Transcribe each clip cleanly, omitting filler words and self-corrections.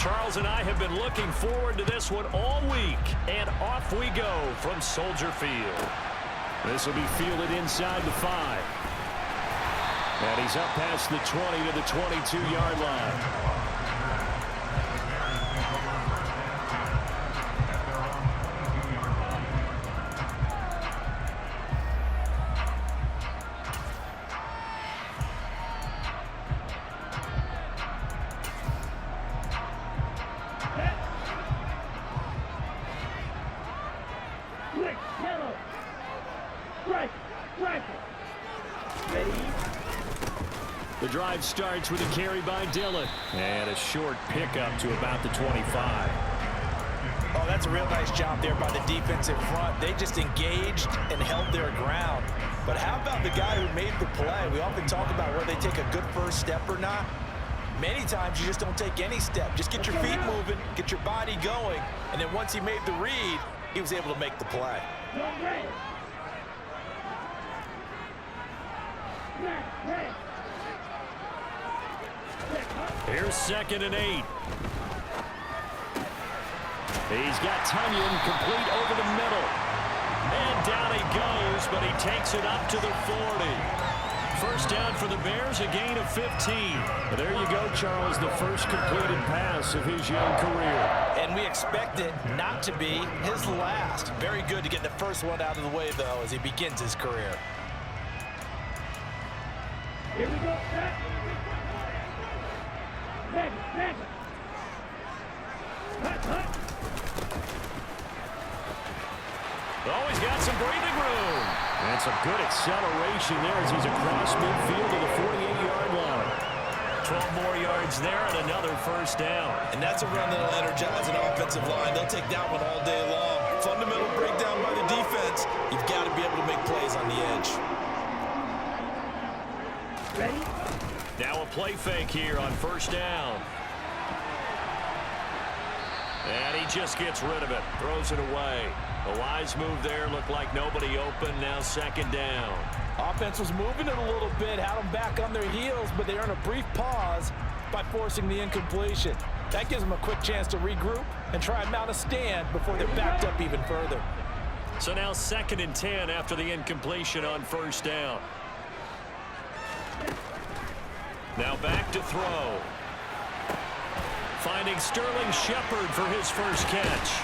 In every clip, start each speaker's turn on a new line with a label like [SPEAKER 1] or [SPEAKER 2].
[SPEAKER 1] Charles and I have been looking forward to this one all week. And off we go from Soldier Field. This will be fielded inside the 5. And he's up past the 20 to the 22-yard line. The drive starts with a carry by Dillon. And a short pickup to about the 25.
[SPEAKER 2] Oh, that's a real nice job there by the defense in front. They just engaged and held their ground. But how about the guy who made the play? We often talk about whether they take a good first step or not. Many times you just don't take any step. Just get your feet moving, get your body going. And then once he made the read, he was able to make the play.
[SPEAKER 1] Here's 2nd and 8. He's got Tunyon complete over the middle. And down he goes, but he takes it up to the 40. First down for the Bears, a gain of 15. There you go, Charles, the first completed pass of his young career.
[SPEAKER 2] And we expect it not to be his last. Very good to get the first one out of the way, though, as he begins his career.
[SPEAKER 3] Here we go.
[SPEAKER 1] Oh, he's got some breathing room. And some good acceleration there as he's across midfield to the 48-yard line. 12 more yards there and another first down.
[SPEAKER 2] And that's a run that'll energize an offensive line. They'll take that one all day long. Fundamental breakdown by the defense. You've got to be able to make plays on the edge.
[SPEAKER 3] Ready?
[SPEAKER 1] Now a play fake here on first down. And he just gets rid of it, throws it away. A wise move there, looked like nobody open, now 2nd down.
[SPEAKER 2] Offense was moving it a little bit, had them back on their heels, but they earned a brief pause by forcing the incompletion. That gives them a quick chance to regroup and try and mount a stand before they're backed up even further.
[SPEAKER 1] So now 2nd and 10 after the incompletion on first down. Now back to throw. Finding Sterling Shepard for his first catch.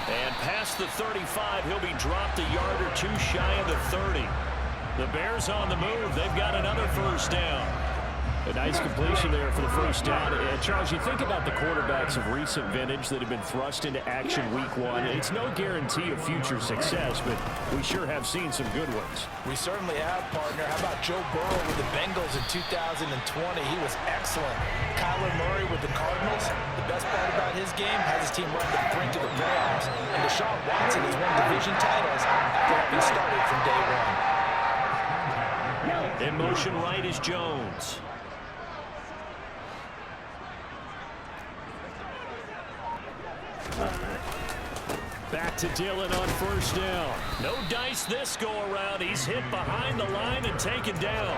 [SPEAKER 1] And past the 35, he'll be dropped a yard or two shy of the 30. The Bears on the move. They've got another first down. A nice completion there for the first down. And Charles, you think about the quarterbacks of recent vintage that have been thrust into action week 1. It's no guarantee of future success, but we sure have seen some good ones.
[SPEAKER 2] We certainly have, partner. How about Joe Burrow with the Bengals in 2020? He was excellent. Kyler Murray with the Cardinals. The best part about his game has his team run the brink of the playoffs. And Deshaun Watson has won division titles after having started from day one.
[SPEAKER 1] In motion right is Jones. Back to Dillon on first down. No dice this go-around. He's hit behind the line and taken down.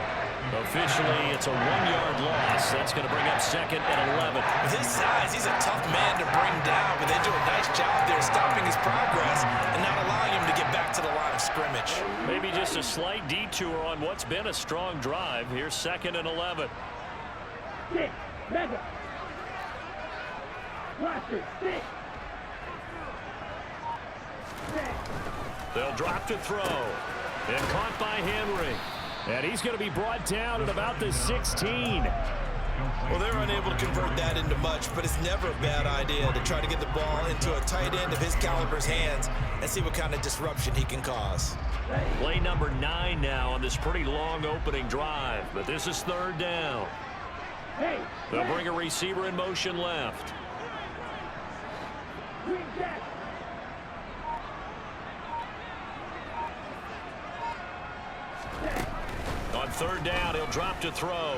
[SPEAKER 1] Officially, it's a 1-yard loss. That's going to bring up 2nd and 11.
[SPEAKER 2] With his size, he's a tough man to bring down, but they do a nice job there stopping his progress and not allowing him to get back to the line of scrimmage.
[SPEAKER 1] Maybe just a slight detour on what's been a strong drive. Here's 2nd and 11.
[SPEAKER 3] Six. Mega. Roster. 6.
[SPEAKER 1] They'll drop to throw. And caught by Henry. And he's going to be brought down at about the 16.
[SPEAKER 2] Well, they're unable to convert that into much, but it's never a bad idea to try to get the ball into a tight end of his caliber's hands and see what kind of disruption he can cause.
[SPEAKER 1] Play number 9 now on this pretty long opening drive, but this is 3rd down. They'll bring a receiver in motion left. On 3rd down, he'll drop to throw.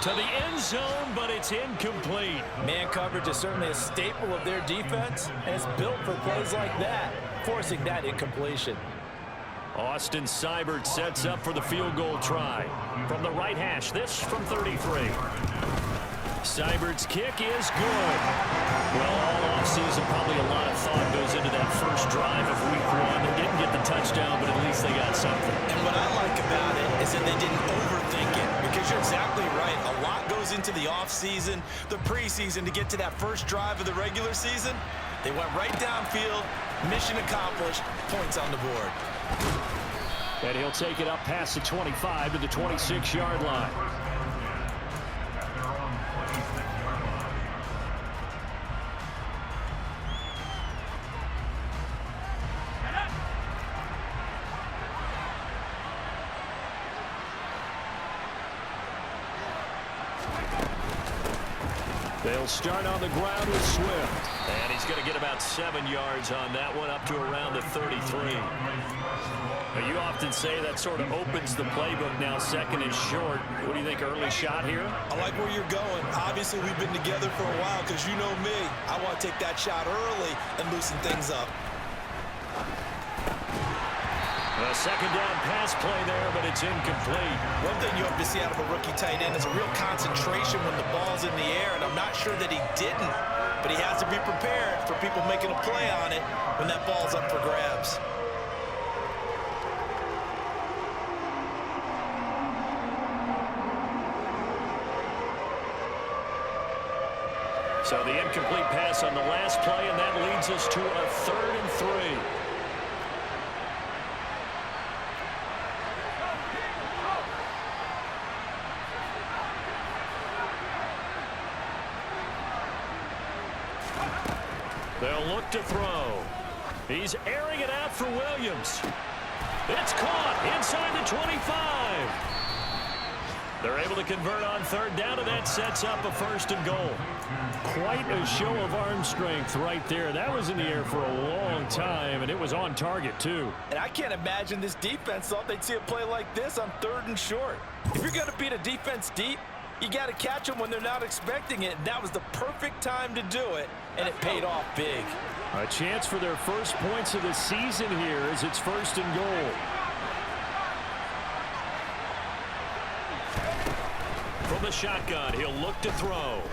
[SPEAKER 1] To the end zone, but it's incomplete.
[SPEAKER 2] Man coverage is certainly a staple of their defense, and it's built for plays like that, forcing that incompletion.
[SPEAKER 1] Austin Seibert sets up for the field goal try. From the right hash, this from 33. Seibert's kick is good. Well, all offseason, probably a lot of thought goes into that first drive of week one. They didn't get the touchdown, but at least they got something.
[SPEAKER 2] And what I like about it is that they didn't overthink it, because you're exactly right. A lot goes into the offseason, the preseason, to get to that first drive of the regular season. They went right downfield, mission accomplished, points on the board.
[SPEAKER 1] And he'll take it up past the 25 to the 26-yard line. They'll start on the ground with Swift. And he's going to get about 7 yards on that one, up to around the 33. Now, you often say that sort of opens the playbook now. Second and short. What do you think, early shot here?
[SPEAKER 2] I like where you're going. Obviously, we've been together for a while, because you know me. I want to take that shot early and loosen things up.
[SPEAKER 1] A second down pass play there, but it's incomplete.
[SPEAKER 2] One thing you hope to see out of a rookie tight end is a real concentration when the ball's in the air, and I'm not sure that he didn't, but he has to be prepared for people making a play on it when that ball's up for grabs.
[SPEAKER 1] So the incomplete pass on the last play, and that leads us to a 3rd and 3. They'll look to throw. He's airing it out for Williams. It's caught inside the 25. They're able to convert on 3rd down, and that sets up a 1st and goal. Quite a show of arm strength right there. That was in the air for a long time, and it was on target, too.
[SPEAKER 2] And I can't imagine this defense thought they'd see a play like this on 3rd and short. If you're going to beat a defense deep, you got to catch them when they're not expecting it. And that was the perfect time to do it, and it paid off big.
[SPEAKER 1] A chance for their first points of the season here as it's 1st and goal. From the shotgun, he'll look to throw.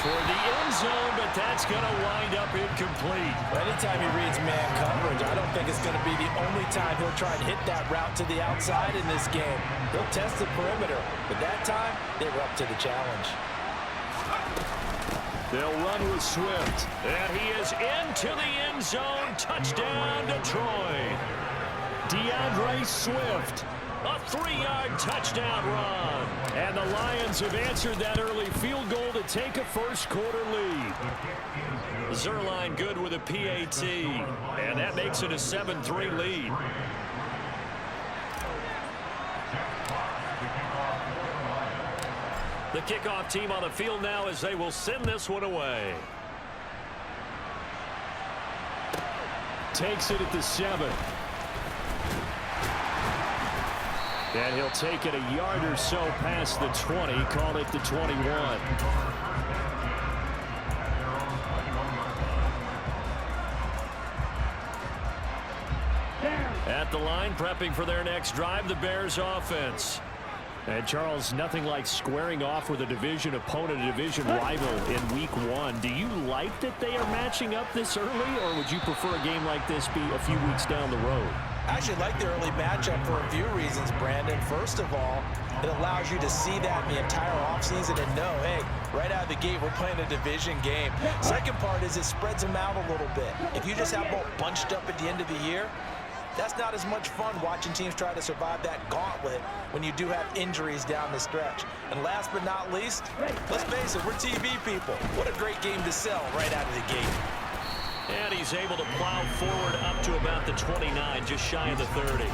[SPEAKER 1] Toward the end zone, but that's going to wind up incomplete.
[SPEAKER 2] Anytime he reads man coverage, I don't think it's going to be the only time he'll try and hit that route to the outside in this game. He'll test the perimeter, but that time, they were up to the challenge.
[SPEAKER 1] They'll run with Swift, and he is into the end zone. Touchdown, Detroit. DeAndre Swift. A 3-yard touchdown run. And the Lions have answered that early field goal to take a first-quarter lead. Zerline good with a PAT. And that makes it a 7-3 lead. The kickoff team on the field now as they will send this one away. Takes it at the 7. And he'll take it a yard or so past the 20, call it the 21. At the line, prepping for their next drive, the Bears offense. And Charles, nothing like squaring off with a division opponent, a division rival in week 1. Do you like that they are matching up this early, or would you prefer a game like this be a few weeks down the road?
[SPEAKER 2] I actually like the early matchup for a few reasons, Brandon. First of all, it allows you to see that the entire offseason and know, hey, right out of the gate, we're playing a division game. Second part is it spreads them out a little bit. If you just have them all bunched up at the end of the year, that's not as much fun watching teams try to survive that gauntlet when you do have injuries down the stretch. And last but not least, let's face it, we're TV people. What a great game to sell right out of the gate.
[SPEAKER 1] And he's able to plow forward up to about the 29, just shy of the 30.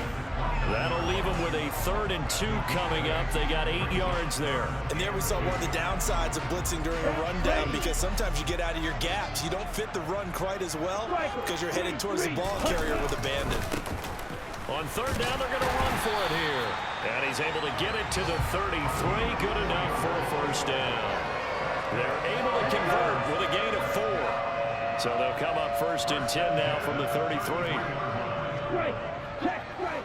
[SPEAKER 1] That'll leave him with a 3rd and 2 coming up. They got 8 yards there.
[SPEAKER 2] And there we saw one of the downsides of blitzing during a rundown, because sometimes you get out of your gaps. You don't fit the run quite as well because you're headed towards the ball carrier with abandon.
[SPEAKER 1] On 3rd down, they're going to run for it here. And he's able to get it to the 33. Good enough for a 1st down. They're able to convert with a gain of 4. So they'll come up 1st and 10 now from the 33.
[SPEAKER 3] Right. Check. Right.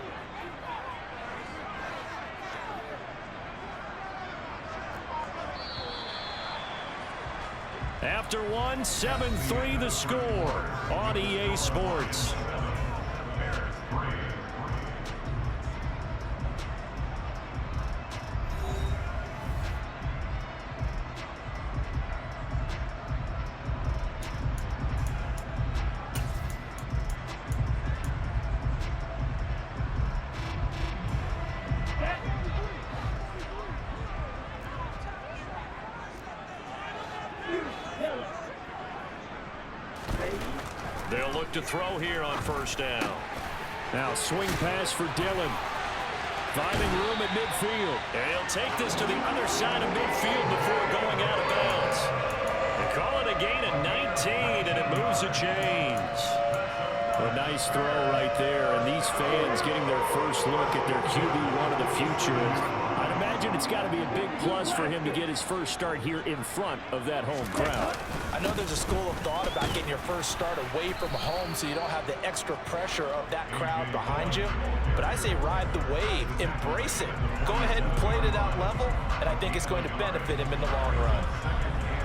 [SPEAKER 1] After one, 7-3 the score on EA Sports. They'll look to throw here on first down. Now swing pass for Dillon. Finding room at midfield. And he'll take this to the other side of midfield before going out of bounds. They call it a gain of 19, and it moves the chains. A nice throw right there, and these fans getting their first look at their QB1 of the future. I'd imagine it's got to be a big plus for him to get his first start here in front of that home crowd.
[SPEAKER 2] I know there's a school of thought about getting your first start away from home so you don't have the extra pressure of that crowd behind you. But I say ride the wave, embrace it. Go ahead and play to that level, and I think it's going to benefit him in the long run.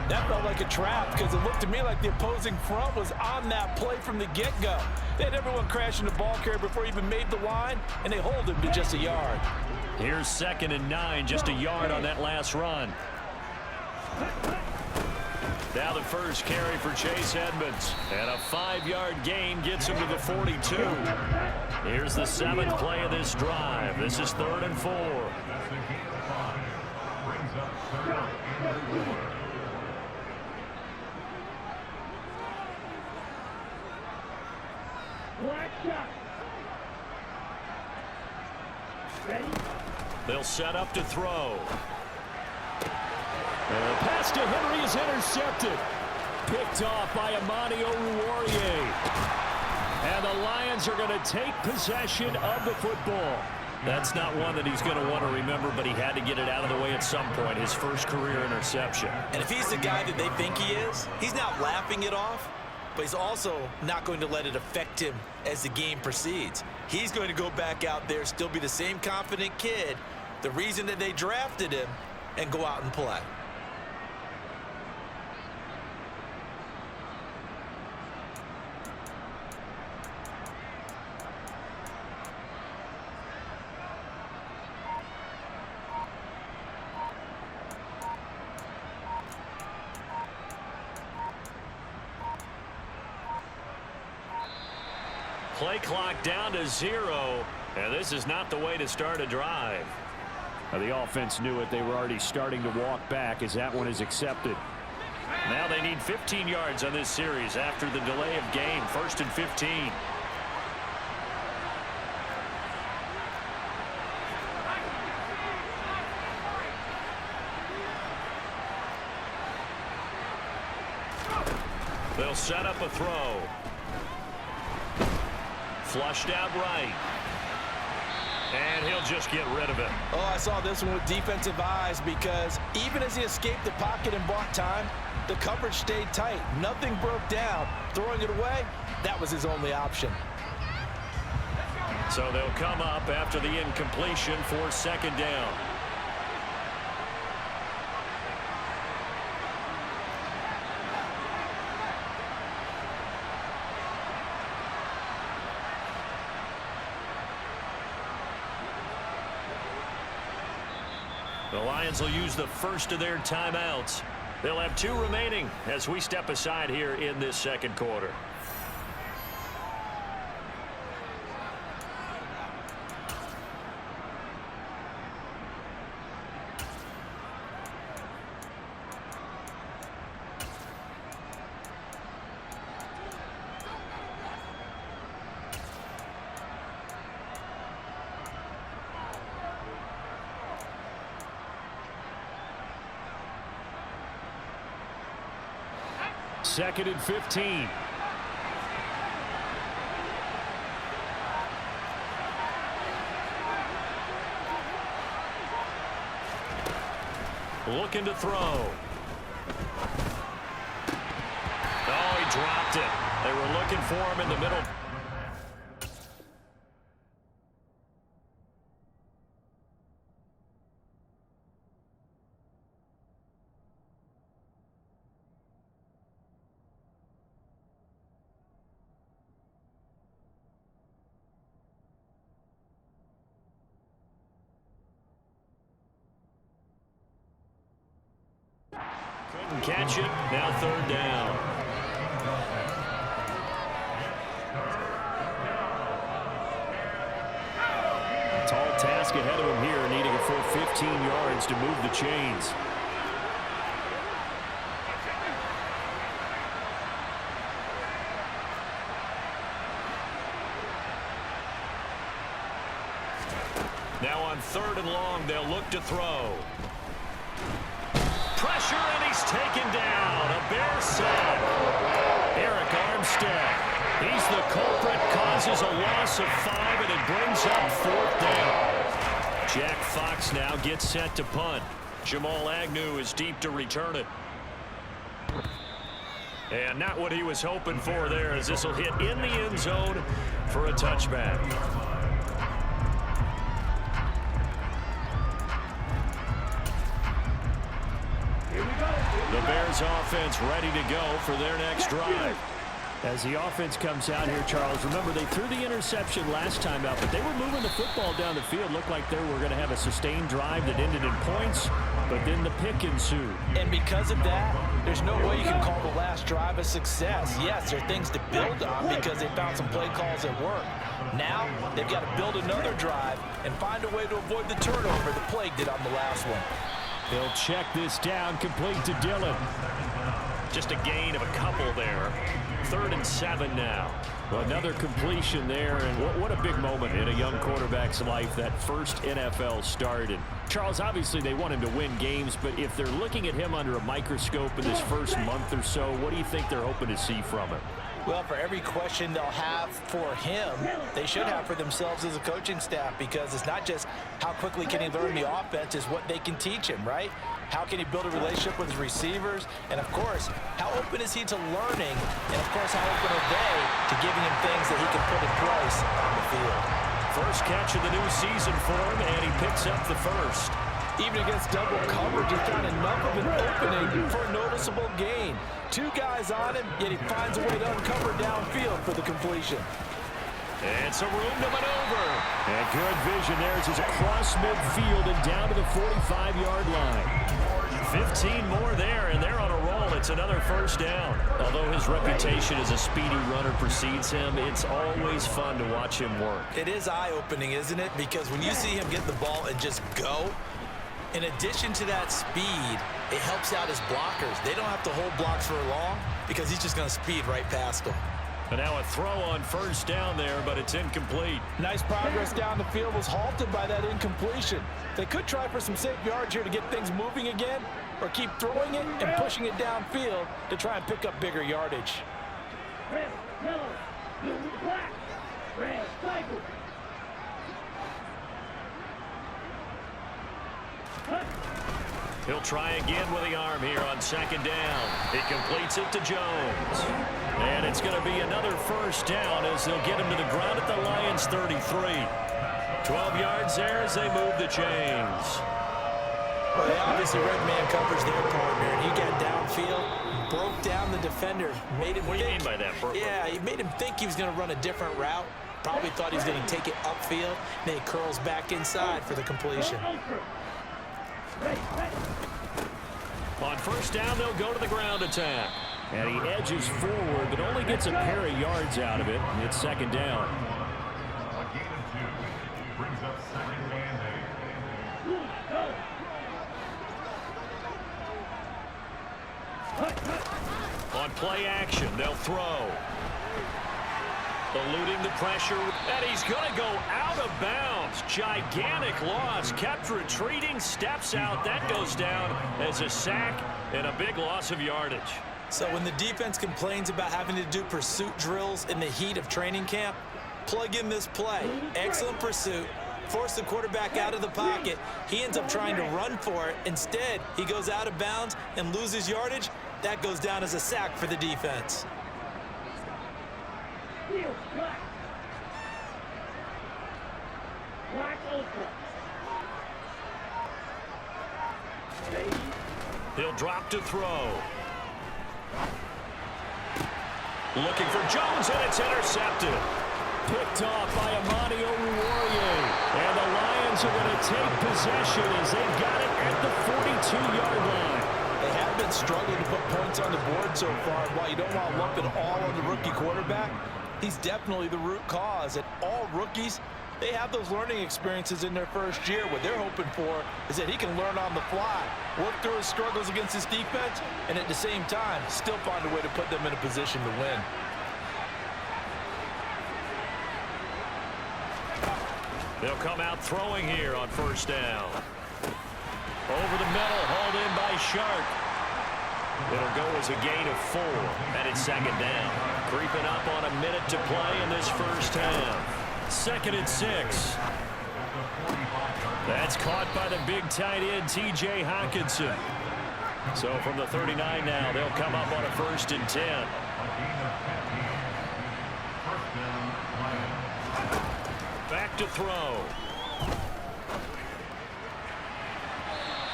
[SPEAKER 2] That felt like a trap because it looked to me like the opposing front was on that play from the get-go. They had everyone crashing the ball carrier before he even made the line, and they hold him to just a yard.
[SPEAKER 1] Here's 2nd and 9, just a yard on that last run. Now the first carry for Chase Edmonds. And a 5-yard gain gets him to the 42. Here's the 7th play of this drive. This is 3rd and 4. They'll set up to throw. And the pass to Henry is intercepted. Picked off by Amani Oruwariye. And the Lions are going to take possession of the football. That's not one that he's going to want to remember, but he had to get it out of the way at some point. His first career interception.
[SPEAKER 2] And if he's the guy that they think he is, he's not laughing it off, but he's also not going to let it affect him as the game proceeds. He's going to go back out there, still be the same confident kid, the reason that they drafted him, and go out and play.
[SPEAKER 1] Play clock down to 0, and this is not the way to start a drive. The offense knew it. They were already starting to walk back as that one is accepted. Now they need 15 yards on this series after the delay of game. 1st and 15. They'll set up a throw. Flushed out right. And he'll just get rid of it.
[SPEAKER 2] Oh, I saw this one with defensive eyes because even as he escaped the pocket and bought time, the coverage stayed tight. Nothing broke down. Throwing it away, that was his only option.
[SPEAKER 1] So they'll come up after the incompletion for 2nd down. The Lions will use the first of their timeouts. They'll have 2 remaining as we step aside here in this 2nd quarter. Second and 15. Looking to throw. Oh, he dropped it. They were looking for him in the middle. didn't catch it. Now third down. Tall task ahead of him here, needing a full 15 yards to move the chains. Now on third and long, they'll look to throw. Pressure, and he's taken down. A Bear sack. Eric Armstead. He's the culprit, causes a loss of 5, and it brings up fourth down. Jack Fox now gets set to punt. Jamal Agnew is deep to return it. And not what he was hoping for there, as this will hit in the end zone for a touchback. The Bears offense ready to go for their next drive. As the offense comes out here, Charles, remember they threw the interception last time out, but they were moving the football down the field. Looked like they were going to have a sustained drive that ended in points, but then the pick ensued.
[SPEAKER 2] And because of that, there's no way you can call the last drive a success. Yes, there are things to build on because they found some play calls that work. Now, they've got to build another drive and find a way to avoid the turnover the Plague did on the last one.
[SPEAKER 1] They'll check this down, complete to Dillon. Just a gain of a couple there. 3rd and 7 now. Well, another completion there, and what a big moment in a young quarterback's life, that first NFL start. And Charles, obviously they want him to win games, but if they're looking at him under a microscope in this first month or so, what do you think they're hoping to see from him?
[SPEAKER 2] Well, for every question they'll have for him, they should have for themselves as a coaching staff, because it's not just how quickly can he learn the offense, it's what they can teach him, right? How can he build a relationship with his receivers? And, of course, how open is he to learning? And, of course, how open are they to giving him things that he can put in place on the field?
[SPEAKER 1] First catch of the new season for him, and he picks up the first.
[SPEAKER 2] Even against double coverage, he found enough of an opening for a noticeable gain. 2 guys on him, yet he finds a way to uncover downfield for the completion.
[SPEAKER 1] And some room to maneuver. And good vision there as he's across midfield and down to the 45-yard line. 15 more there, and they're on a roll. It's another first down. Although his reputation as a speedy runner precedes him, it's always fun to watch him work.
[SPEAKER 2] It is eye-opening, isn't it? Because when you see him get the ball and just go, in addition to that speed, it helps out his blockers. They don't have to hold blocks for long because he's just going to speed right past them.
[SPEAKER 1] And now a throw on first down there, but it's incomplete.
[SPEAKER 2] Nice progress down the field was halted by that incompletion. They could try for some safe yards here to get things moving again, or keep throwing it and pushing it downfield to try and pick up bigger yardage.
[SPEAKER 3] Red, yellow, blue, black, red, cycle.
[SPEAKER 1] He'll try again with the arm here on second down. He completes it to Jones. And it's going to be another first down as they'll get him to the ground at the Lions' 33. 12 yards there as they move the chains.
[SPEAKER 2] Well, they obviously read man coverage their partner, and he got downfield, broke down the defender, made him
[SPEAKER 1] What do you mean by that?
[SPEAKER 2] Yeah, he made him think he was going to run a different route. Probably thought he was going to take it upfield. Then he curls back inside for the completion.
[SPEAKER 1] On first down, they'll go to the ground attack. And he edges forward, but only gets a pair of yards out of it. And it's second down. On play action, they'll throw. Eluding the pressure, and he's going to go out of bounds. Gigantic loss, kept retreating, steps out. That goes down as a sack and a big loss of yardage.
[SPEAKER 2] So when the defense complains about having to do pursuit drills in the heat of training camp, plug in this play. Excellent pursuit. Force the quarterback out of the pocket. He ends up trying to run for it. Instead, he goes out of bounds and loses yardage. That goes down as a sack for the defense.
[SPEAKER 1] He'll drop to throw. Looking for Jones, and it's intercepted. Picked off by Amani Oruwariye. And the Lions are going to take possession as they've got it at the 42-yard line.
[SPEAKER 2] They have been struggling to put points on the board so far. While you don't want to lump it all on the rookie quarterback, he's definitely the root cause. And all rookies, they have those learning experiences in their first year. What they're hoping for is that he can learn on the fly, work through his struggles against his defense, and at the same time, still find a way to put them in a position to win.
[SPEAKER 1] They'll come out throwing here on first down. Over the middle, hauled in by Shark. It'll go as a gain of 4, and it's second down. Creeping up on a minute to play in this first half. 2nd and 6. That's caught by the big tight end, T.J. Hockenson. So from the 39 now, they'll come up on a 1st and 10. Back to throw.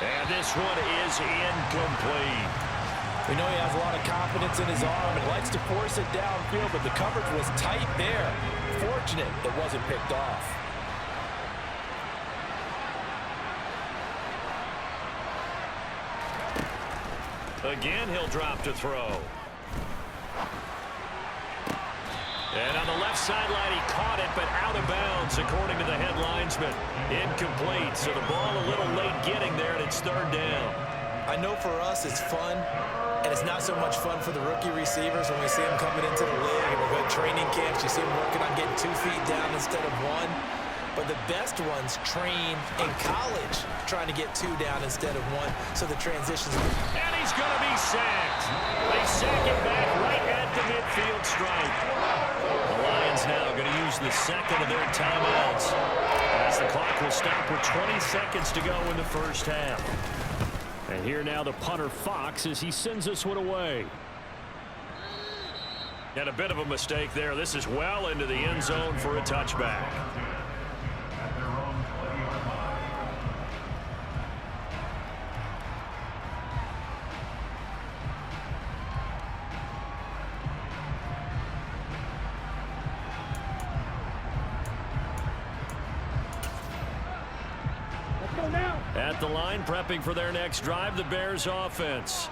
[SPEAKER 1] And this one is incomplete.
[SPEAKER 2] We know he has a lot of confidence in his arm and likes to force it downfield, but the coverage was tight there. Fortunate it wasn't picked off.
[SPEAKER 1] Again, he'll drop to throw. And on the left sideline, he caught it, but out of bounds, according to the head linesman. Incomplete, so the ball a little late getting there, and it's 3rd down.
[SPEAKER 2] I know for us it's fun, and it's not so much fun for the rookie receivers when we see them coming into the league and we go to training camps. You see them working on getting 2 feet down instead of 1. But the best ones train in college trying to get 2 down instead of 1, so the transitions.
[SPEAKER 1] And he's going to be sacked. They sack him back right at the midfield stripe. The Lions now going to use the 2nd of their timeouts, as the clock will stop with 20 seconds to go in the first half. And here now the punter Fox as he sends this one away. And a bit of a mistake there. This is well into the end zone for a touchback. At the line, prepping for their next drive, the Bears offense.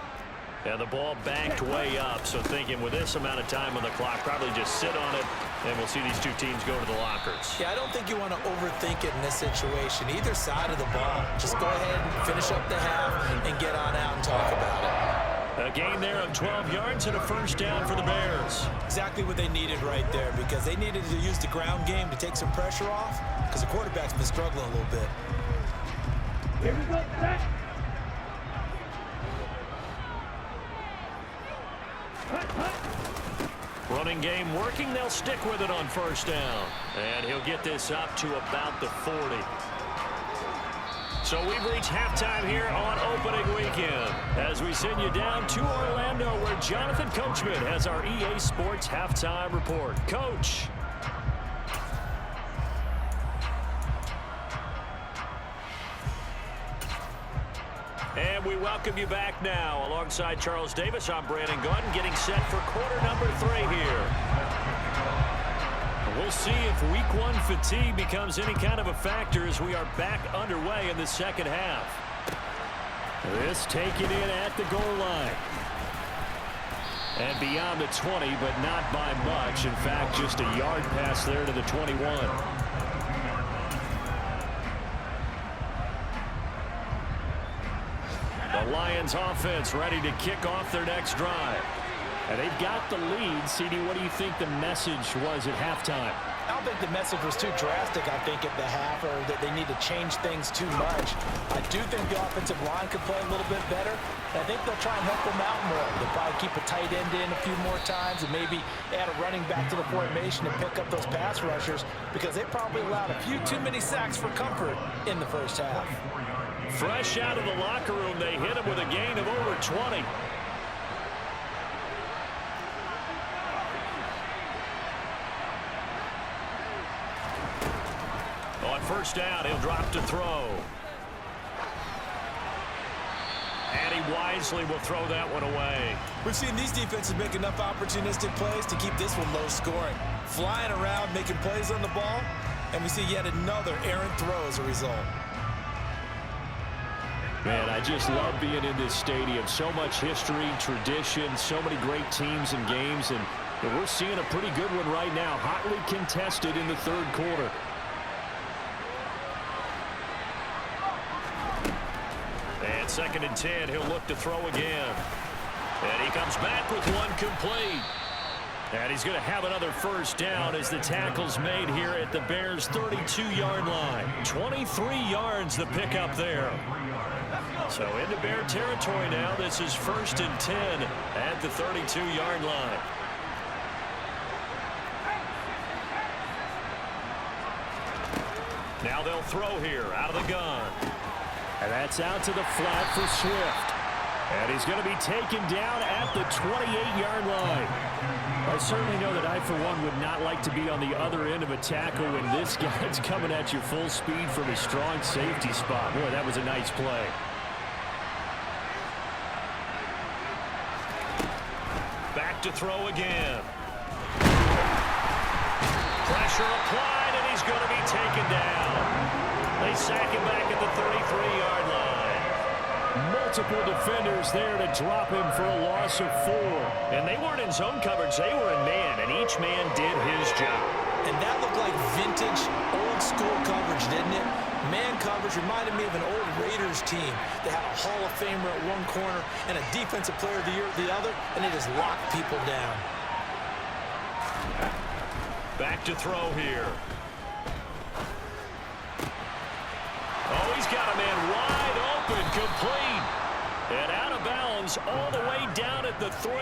[SPEAKER 1] And the ball banked way up, so thinking with this amount of time on the clock, probably just sit on it, and we'll see these 2 teams go to the lockers.
[SPEAKER 2] Yeah, I don't think you want to overthink it in this situation. Either side of the ball, just go ahead and finish up the half and get on out and talk about it.
[SPEAKER 1] A gain there of 12 yards and a 1st down for the Bears.
[SPEAKER 2] Exactly what they needed right there, because they needed to use the ground game to take some pressure off, because the quarterback's been struggling a little bit.
[SPEAKER 3] Here we go, back.
[SPEAKER 1] Running game working. They'll stick with it on 1st down. And he'll get this up to about the 40. So we've reached halftime here on opening weekend as we send you down to Orlando, where Jonathan Coachman has our EA Sports halftime report. Coach. And we welcome you back now. Alongside Charles Davis, I'm Brandon Gunn, getting set for quarter number 3 here. We'll see if week 1 fatigue becomes any kind of a factor as we are back underway in the second half. This taken in at the goal line. And beyond the 20, but not by much. In fact, just a yard pass there to the 21. The Lions offense ready to kick off their next drive. And they've got the lead. CD, what do you think the message was at halftime?
[SPEAKER 2] I don't think the message was too drastic, I think, at the half, or that they need to change things too much. I do think the offensive line could play a little bit better. And I think they'll try and help them out more. They'll probably keep a tight end in a few more times and maybe add a running back to the formation and pick up those pass rushers, because they probably allowed a few too many sacks for comfort in the first half.
[SPEAKER 1] Fresh out of the locker room, they hit him with a gain of over 20. On 1st down, he'll drop to throw. And he wisely will throw that one away.
[SPEAKER 2] We've seen these defenses make enough opportunistic plays to keep this one low scoring. Flying around, making plays on the ball, and we see yet another errant throw as a result.
[SPEAKER 1] Man, I just love being in this stadium. So much history, tradition, so many great teams and games, and we're seeing a pretty good one right now, hotly contested in the third quarter. And 2nd and 10, he'll look to throw again. And he comes back with one complete. And he's going to have another first down as the tackle's made here at the Bears' 32-yard line. 23 yards the pickup there. So into Bear territory now. This is 1st and 10 at the 32-yard line. Now they'll throw here out of the gun. And that's out to the flat for Swift. And he's going to be taken down at the 28-yard line. I certainly know that I, for one, would not like to be on the other end of a tackle when this guy's coming at you full speed from a strong safety spot. Boy, that was a nice play. Back to throw again. Pressure applied, and he's going to be taken down. They sack him back at the 33-yard line. Multiple defenders there to drop him for a loss of 4. And they weren't in zone coverage. They were in man, and each man did his job. And that looked like vintage, old-school coverage, didn't it? Man coverage reminded me of an old Raiders team. They had a Hall of Famer at one corner and a Defensive Player of the Year at the other, and they just locked people down. Back to throw here. Oh, he's got a man wide open, complete. And out of bounds all the way down at the 3.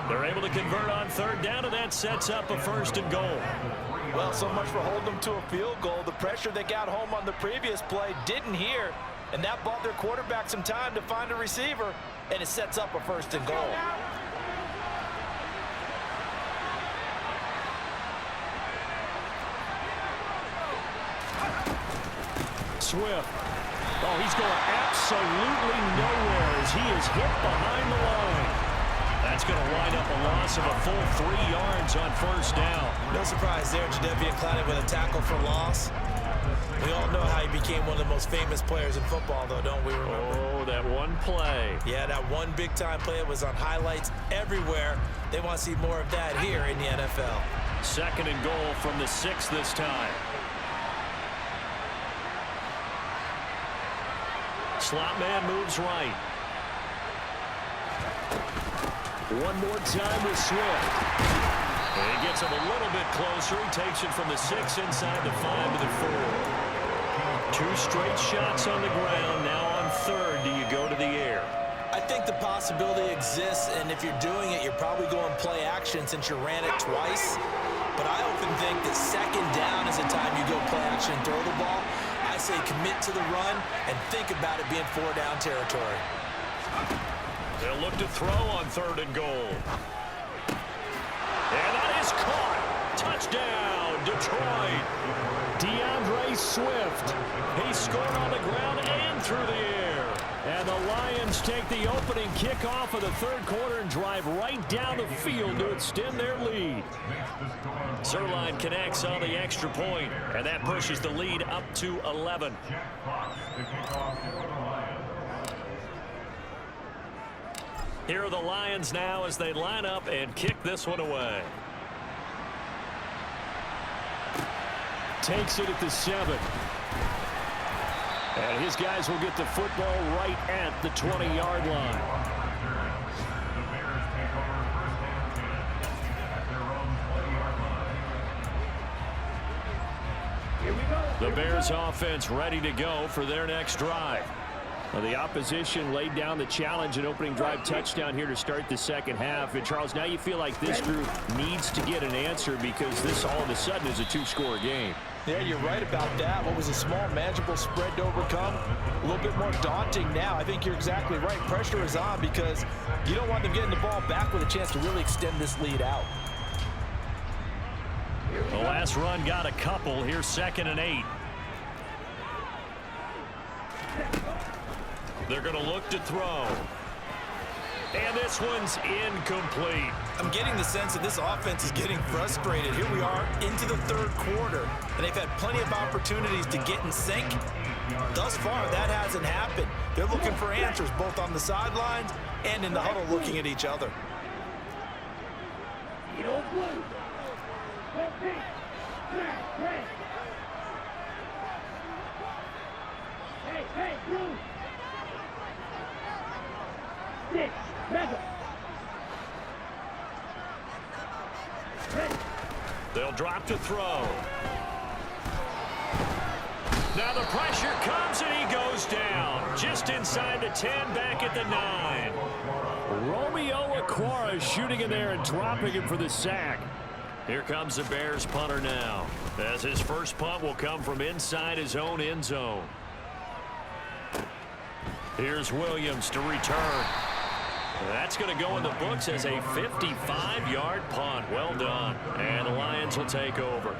[SPEAKER 1] They're able to convert on 3rd down, and that sets up a 1st and goal.
[SPEAKER 2] Well, so much for holding them to a field goal. The pressure they got home on the previous play didn't hear, and that bought their quarterback some time to find a receiver, and it sets up a 1st and goal.
[SPEAKER 1] Swift. Oh, he's going absolutely nowhere as he is hit behind the line. That's going to wind up a loss of a full 3 yards on 1st down. No surprise there, Jadeveon Clowney with a tackle for loss. We all know how he became one of the most famous players in football, though, don't we remember? Oh, that one play.
[SPEAKER 2] Yeah, that one big-time play was on highlights everywhere. They want to see more of that here in the NFL.
[SPEAKER 1] 2nd and goal from the 6 this time. Slot man moves right. One more time with Swift. And he gets him a little bit closer. He takes it from the 6 inside the 5 to the 4. 2 straight shots on the ground. Now on 3rd, do you go to the air?
[SPEAKER 2] I think the possibility exists, and if you're doing it, you're probably going play action since you ran it twice. But I often think that 2nd down is the time you go play action and throw the ball. I say commit to the run and think about it being 4-down territory.
[SPEAKER 1] They'll look to throw on 3rd and goal. And that is caught. Touchdown, Detroit. DeAndre Swift. He scored on the ground and through the air. And the Lions take the opening kickoff of the 3rd quarter and drive right down the field to extend their lead. Zerline connects on the extra point, and that pushes the lead up to 11. Here are the Lions now as they line up and kick this one away. Takes it at the 7. And his guys will get the football right at the 20-yard line. The Bears offense ready to go for their next drive. Well, the opposition laid down the challenge and opening drive touchdown here to start the 2nd half. And, Charles, now you feel like this group needs to get an answer because this all of a sudden is a 2-score game.
[SPEAKER 2] Yeah, you're right about that. What was a small, manageable spread to overcome, a little bit more daunting now. I think you're exactly right. Pressure is on because you don't want them getting the ball back with a chance to really extend this lead out.
[SPEAKER 1] The last run got a couple. Here's 2nd and 8. They're going to look to throw. And this one's incomplete.
[SPEAKER 2] I'm getting the sense that this offense is getting frustrated. Here we are into the 3rd quarter, and they've had plenty of opportunities to get in sync, Thus far, that hasn't happened. They're looking for answers both on the sidelines and in the huddle looking at each other.
[SPEAKER 1] They'll drop to throw. Now the pressure comes and he goes down. Just inside the 10, back at the 9. Romeo Okwara shooting in there and dropping him for the sack. Here comes the Bears punter now, as his first punt will come from inside his own end zone. Here's Williams to return. That's going to go in the books as a 55-yard punt. Well done. And the Lions will take over.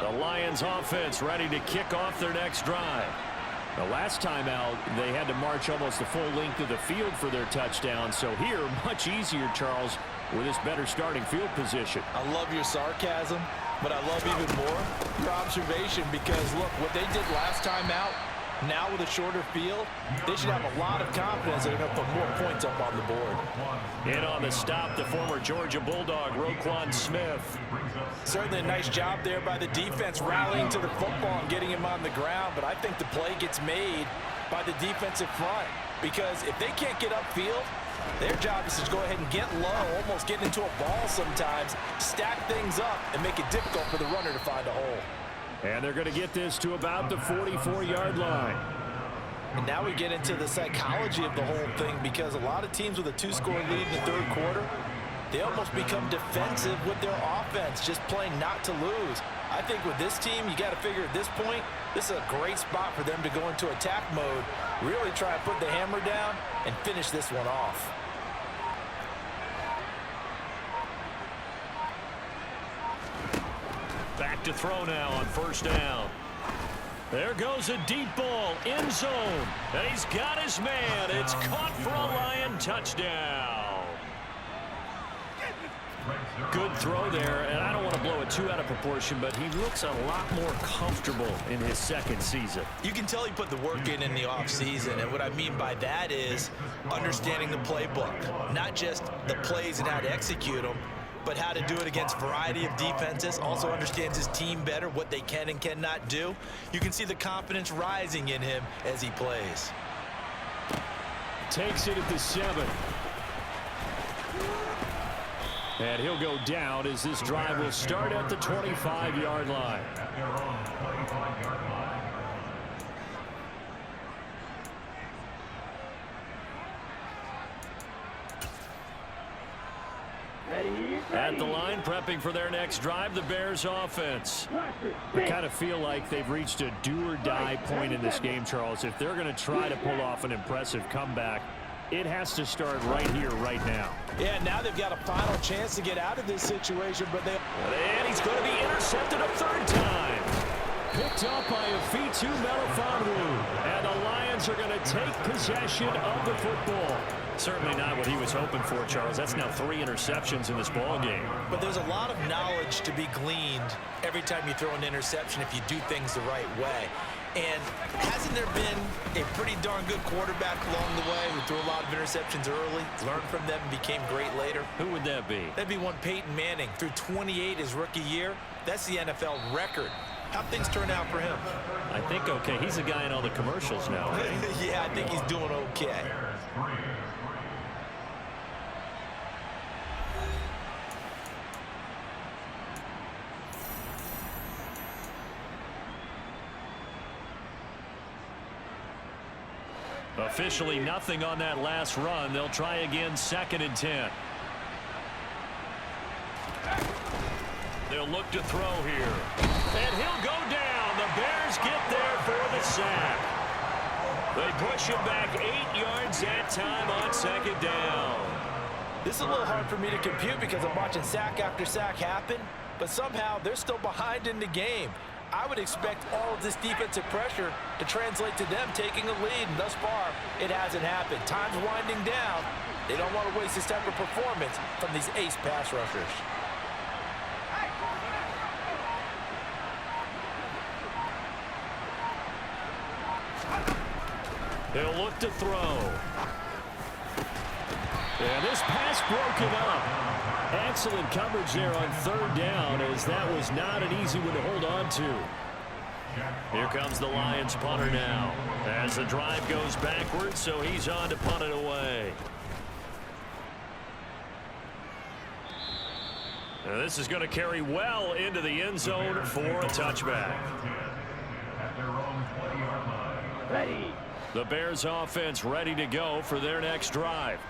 [SPEAKER 1] The Lions offense ready to kick off their next drive. The last time out, they had to march almost the full length of the field for their touchdown. So here, much easier, Charles, with this better starting field position.
[SPEAKER 2] I love your sarcasm, but I love even more your observation because, look, what they did last time out, now with a shorter field, they should have a lot of confidence that they're going to put more points up on the board.
[SPEAKER 1] In on the stop, the former Georgia Bulldog, Roquan Smith.
[SPEAKER 2] Certainly a nice job there by the defense rallying to the football and getting him on the ground, but I think the play gets made by the defensive front because if they can't get upfield, their job is to go ahead and get low, almost get into a ball sometimes, stack things up, and make it difficult for the runner to find a hole.
[SPEAKER 1] And they're going to get this to about the 44-yard line.
[SPEAKER 2] And now we get into the psychology of the whole thing because a lot of teams with a 2-score lead in the third quarter, they almost become defensive with their offense, just playing not to lose. I think with this team, you got to figure at this point, this is a great spot for them to go into attack mode, really try to put the hammer down and finish this one off.
[SPEAKER 1] Back to throw now on first down. There goes a deep ball, end zone. And he's got his man. It's caught for a Lion touchdown. Good throw there, and I don't want to blow it too out of proportion, but he looks a lot more comfortable in his second season.
[SPEAKER 2] You can tell he put the work in the offseason, and what I mean by that is understanding the playbook, not just the plays and how to execute them, but how to do it against a variety of defenses. Also understands his team better, what they can and cannot do. You can see the confidence rising in him as he plays.
[SPEAKER 1] Takes it at the 7. And he'll go down as this drive will start at the 25-yard line. At the line, prepping for their next drive, the Bears offense. I kind of feel like they've reached a do-or-die point in this game, Charles. If they're going to try to pull off an impressive comeback, it has to start right here, right now.
[SPEAKER 2] Yeah, now they've got a final chance to get out of this situation, but they...
[SPEAKER 1] And he's going to be intercepted a third time. Picked up by Afitu Melifonwu. And the Lions are going to take possession of the football. Certainly not what he was hoping for, Charles. That's now 3 interceptions in this ball game.
[SPEAKER 2] But there's a lot of knowledge to be gleaned every time you throw an interception if you do things the right way. And hasn't there been a pretty darn good quarterback along the way who threw a lot of interceptions early, learned from them, and became great later?
[SPEAKER 1] Who would that be?
[SPEAKER 2] That'd be one Peyton Manning. Threw 28 his rookie year. That's the NFL record. How'd things turn out for him?
[SPEAKER 1] I think okay. He's a guy in all the commercials now, right?
[SPEAKER 2] Yeah, I think he's doing okay.
[SPEAKER 1] Officially nothing on that last run. They'll try again, 2nd and 10. They'll look to throw here. And he'll go down. The Bears get there for the sack. They push him back 8 yards that time on 2nd down.
[SPEAKER 2] This is a little hard for me to compute because I'm watching sack after sack happen. but somehow they're still behind in the game. I would expect all of this defensive pressure to translate to them taking a lead, and thus far, it hasn't happened. Time's winding down. They don't want to waste this type of performance from these ace pass rushers.
[SPEAKER 1] He'll look to throw. And this pass broken up. Excellent coverage there on third down, as that was not an easy one to hold on to. Here comes the Lions punter now, as the drive goes backwards, so he's on to punt it away. Now this is going to carry well into the end zone for a touchback.
[SPEAKER 3] Ready.
[SPEAKER 1] The Bears offense ready to go for their next drive.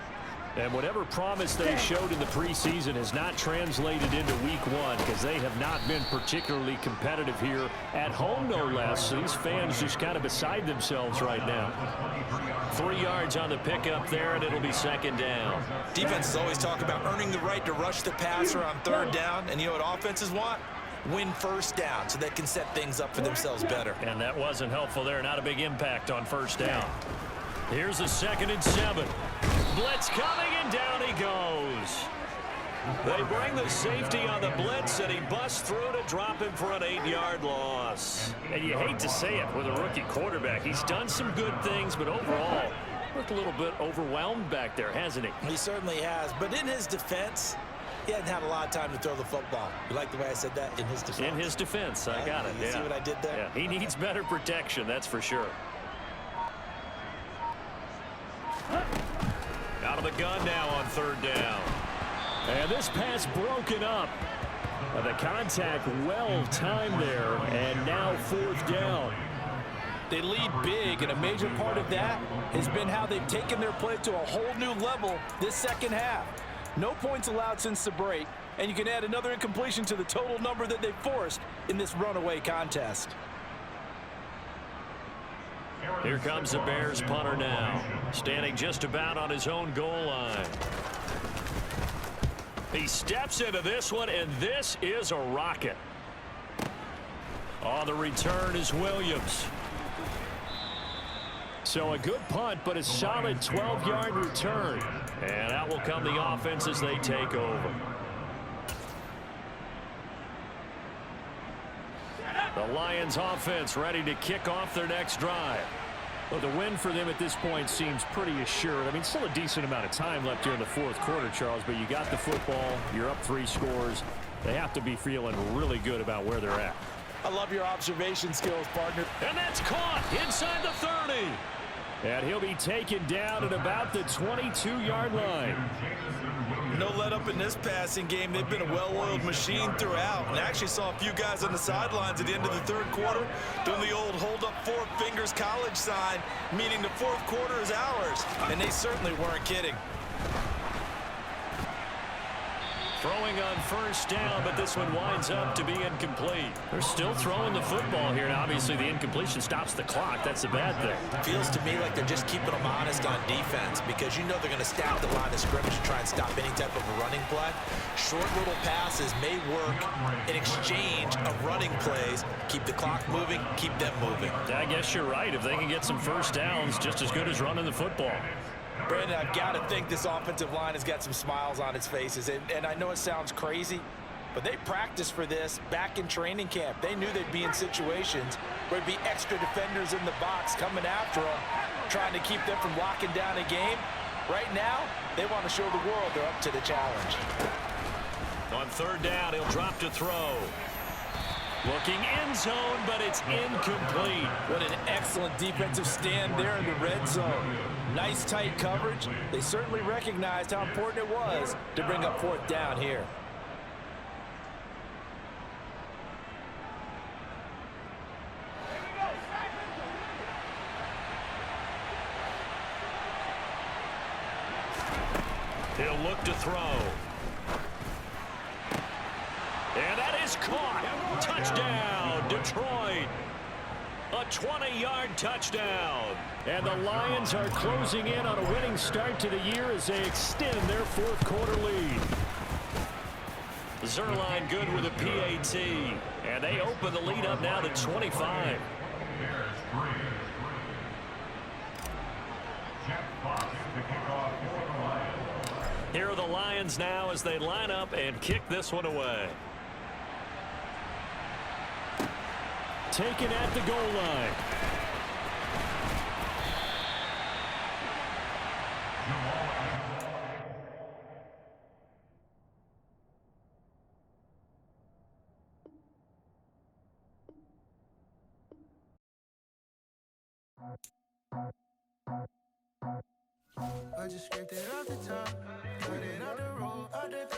[SPEAKER 1] And whatever promise they showed in the preseason has not translated into week one, because they have not been particularly competitive here at home, no less. So these fans just kind of beside themselves right now. 3 yards on the pickup there, and it'll be second down.
[SPEAKER 2] Defenses always talk about earning the right to rush the passer on third down, and you know what offenses want? Win first down so they can set things up for themselves better.
[SPEAKER 1] And that wasn't helpful there. Not a big impact on first down. Here's a 2nd and 7. Blitz coming, and down he goes. They bring the safety on the blitz, and he busts through to drop him for an 8-yard loss. And you hate to say it with a rookie quarterback. He's done some good things, but overall, looked a little bit overwhelmed back there, hasn't he?
[SPEAKER 2] He certainly has, but in his defense, he hadn't had a lot of time to throw the football. You like the way I said that? In his defense.
[SPEAKER 1] In his defense, I got it.
[SPEAKER 2] You see what I did there?
[SPEAKER 1] Yeah, he needs better protection, that's for sure. Out of the gun now on third down. And this pass broken up. The contact well timed there, and now 4th down.
[SPEAKER 2] They lead big, and a major part of that has been how they've taken their play to a whole new level this second half. No points allowed since the break, and you can add another incompletion to the total number that they forced in this runaway contest.
[SPEAKER 1] Here comes the Bears punter now, standing just about on his own goal line. He steps into this one, and this is a rocket. On the return is Williams. So a good punt, but a solid 12-yard return. And out will come the offense as they take over. The Lions offense ready to kick off their next drive. Well, the win for them at this point seems pretty assured. I mean, still a decent amount of time left here in the 4th quarter, Charles, but you got the football, you're up 3 scores. They have to be feeling really good about where they're at.
[SPEAKER 2] I love your observation skills, partner.
[SPEAKER 1] And that's caught inside the 30. And he'll be taken down at about the 22-yard line.
[SPEAKER 2] No let up in this passing game. They've been a well-oiled machine throughout. And I actually saw a few guys on the sidelines at the end of the 3rd quarter doing the old hold up 4 fingers college sign, meaning the 4th quarter is ours. And they certainly weren't kidding.
[SPEAKER 1] Throwing on first down, but this one winds up to be incomplete. They're still throwing the football here, and obviously the incompletion stops the clock. That's a bad thing.
[SPEAKER 2] Feels to me like they're just keeping them honest on defense, because you know they're going to stack the line of scrimmage to try and stop any type of a running play. Short little passes may work in exchange of running plays. Keep the clock moving, keep them moving.
[SPEAKER 1] I guess you're right. If they can get some first downs, just as good as running the football.
[SPEAKER 2] Brandon, I've got to think this offensive line has got some smiles on its faces. And I know it sounds crazy, but they practiced for this back in training camp. They knew they'd be in situations where there'd be extra defenders in the box coming after them, trying to keep them from locking down a game. Right now, they want to show the world they're up to the challenge.
[SPEAKER 1] On third down, he'll drop to throw. Looking end zone, but it's incomplete.
[SPEAKER 2] What an excellent defensive stand there in the red zone. Nice tight coverage. They certainly recognized how important it was to bring up 4th down here.
[SPEAKER 1] He'll look to throw. And that is caught. Touchdown, Detroit. A 20-yard touchdown. And the Lions are closing in on a winning start to the year as they extend their 4th quarter lead. Zerline good with a PAT. And they open the lead up now to 25. Here are the Lions now as they line up and kick this one away. Taken at the goal line.
[SPEAKER 4] I just scraped it off the top, cut it out the road, out the